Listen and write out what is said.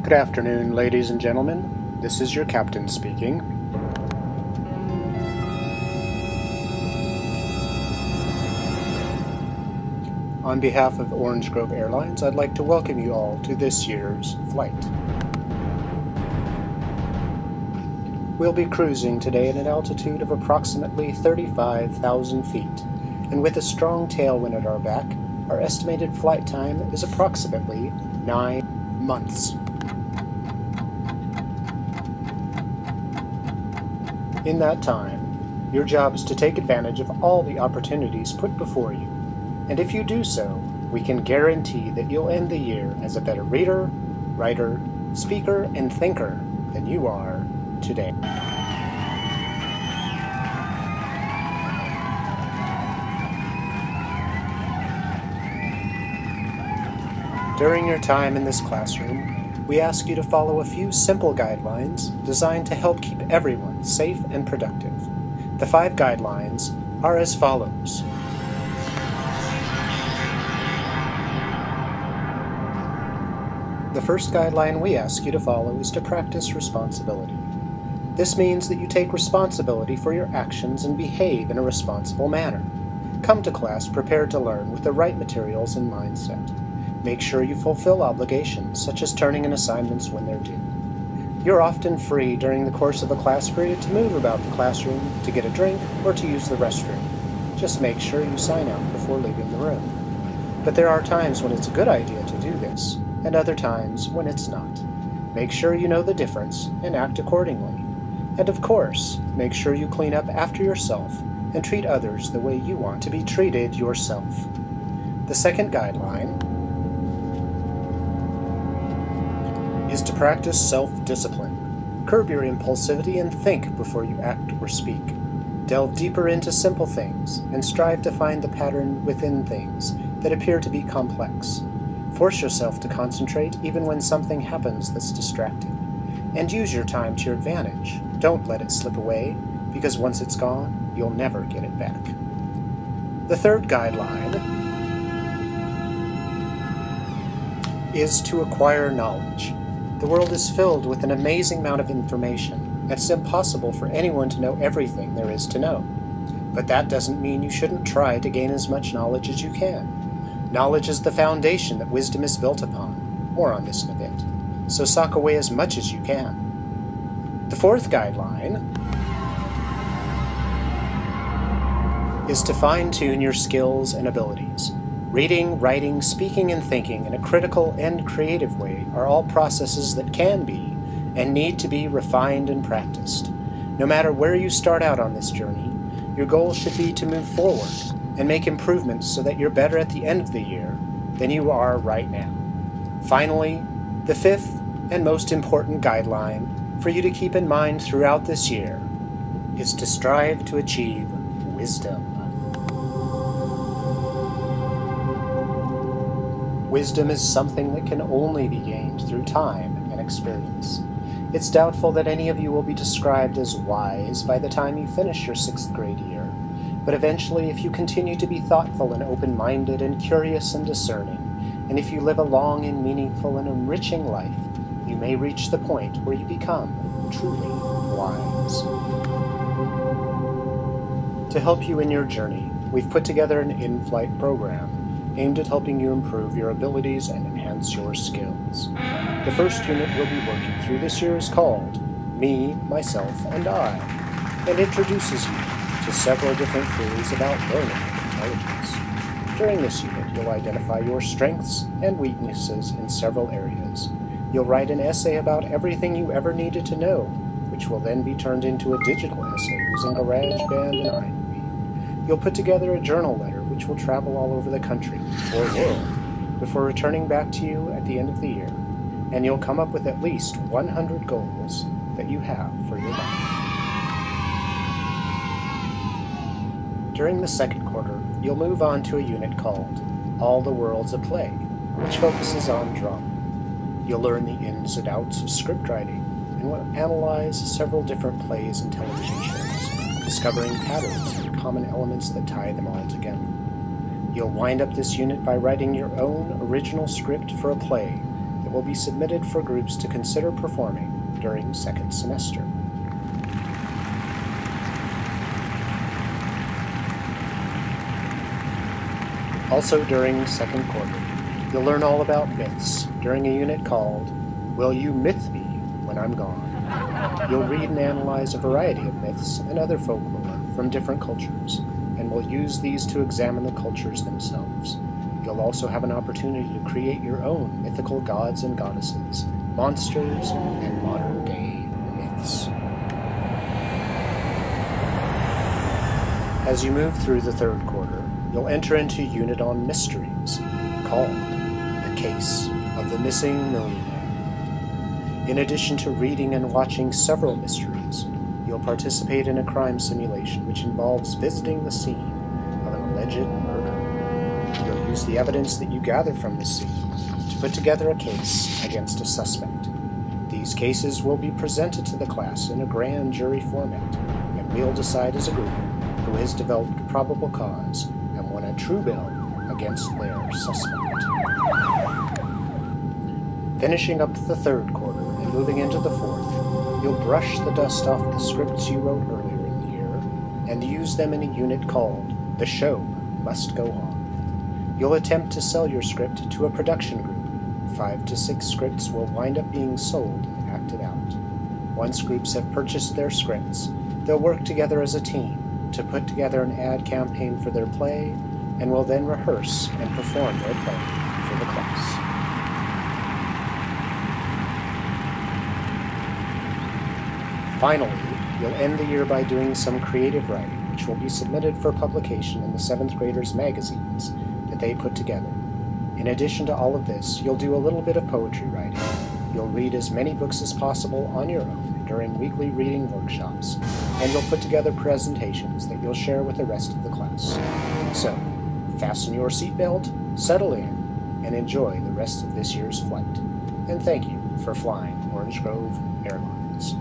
Good afternoon, ladies and gentlemen. This is your captain speaking. On behalf of Orange Grove Airlines, I'd like to welcome you all to this year's flight. We'll be cruising today at an altitude of approximately 35,000 feet, and with a strong tailwind at our back, our estimated flight time is approximately 9 months. In that time, your job is to take advantage of all the opportunities put before you, and if you do so, we can guarantee that you'll end the year as a better reader, writer, speaker, and thinker than you are today. During your time in this classroom, we ask you to follow a few simple guidelines designed to help keep everyone safe and productive. The 5 guidelines are as follows. The first guideline we ask you to follow is to practice responsibility. This means that you take responsibility for your actions and behave in a responsible manner. Come to class prepared to learn with the right materials and mindset. Make sure you fulfill obligations, such as turning in assignments when they're due. You're often free during the course of a class period to move about the classroom, to get a drink, or to use the restroom. Just make sure you sign out before leaving the room. But there are times when it's a good idea to do this, and other times when it's not. Make sure you know the difference and act accordingly. And of course, make sure you clean up after yourself and treat others the way you want to be treated yourself. The second guideline is to practice self-discipline. Curb your impulsivity and think before you act or speak. Delve deeper into simple things and strive to find the pattern within things that appear to be complex. Force yourself to concentrate even when something happens that's distracting. And use your time to your advantage. Don't let it slip away, because once it's gone, you'll never get it back. The third guideline is to acquire knowledge. The world is filled with an amazing amount of information, and it's impossible for anyone to know everything there is to know. But that doesn't mean you shouldn't try to gain as much knowledge as you can. Knowledge is the foundation that wisdom is built upon. More on this in a bit. So sock away as much as you can. The fourth guideline is to fine-tune your skills and abilities. Reading, writing, speaking, and thinking in a critical and creative way are all processes that can be and need to be refined and practiced. No matter where you start out on this journey, your goal should be to move forward and make improvements so that you're better at the end of the year than you are right now. Finally, the fifth and most important guideline for you to keep in mind throughout this year is to strive to achieve wisdom. Wisdom is something that can only be gained through time and experience. It's doubtful that any of you will be described as wise by the time you finish your 6th grade year, but eventually if you continue to be thoughtful and open-minded and curious and discerning, and if you live a long and meaningful and enriching life, you may reach the point where you become truly wise. To help you in your journey, we've put together an in-flight program aimed at helping you improve your abilities and enhance your skills. The first unit we'll be working through this year is called Me, Myself, and I, and introduces you to several different theories about learning and intelligence. During this unit, you'll identify your strengths and weaknesses in several areas. You'll write an essay about everything you ever needed to know, which will then be turned into a digital essay using GarageBand and iMovie. You'll put together a journal letter which will travel all over the country, or world, before returning back to you at the end of the year, and you'll come up with at least 100 goals that you have for your life. During the second quarter, you'll move on to a unit called All the World's a Play, which focuses on drama. You'll learn the ins and outs of script writing, and will analyze several different plays and television shows, discovering patterns and common elements that tie them all together. You'll wind up this unit by writing your own original script for a play that that will be submitted for groups to consider performing during second semester. Also during second quarter, you'll learn all about myths during a unit called Will You Myth Me When I'm Gone? You'll read and analyze a variety of myths and other folklore from different cultures, and will use these to examine the cultures themselves. You'll also have an opportunity to create your own mythical gods and goddesses, monsters, and modern-day myths. As you move through the third quarter, you'll enter into a unit on mysteries, called The Case of the Missing Millionaire. In addition to reading and watching several mysteries, you'll participate in a crime simulation which involves visiting the scene of an alleged murder. You'll use the evidence that you gather from the scene to put together a case against a suspect. These cases will be presented to the class in a grand jury format, and we'll decide as a group who has developed probable cause and won a true bill against their suspect. Finishing up the third quarter and moving into the fourth, you'll brush the dust off the scripts you wrote earlier in the year and use them in a unit called The Show Must Go On. You'll attempt to sell your script to a production group. 5 to 6 scripts will wind up being sold and acted out. Once groups have purchased their scripts, they'll work together as a team to put together an ad campaign for their play, and will then rehearse and perform their play for the class. Finally, you'll end the year by doing some creative writing, which will be submitted for publication in the 7th graders' magazines that they put together. In addition to all of this, you'll do a little bit of poetry writing. You'll read as many books as possible on your own during weekly reading workshops, and you'll put together presentations that you'll share with the rest of the class. So, fasten your seatbelt, settle in, and enjoy the rest of this year's flight. And thank you for flying Orange Grove Airlines.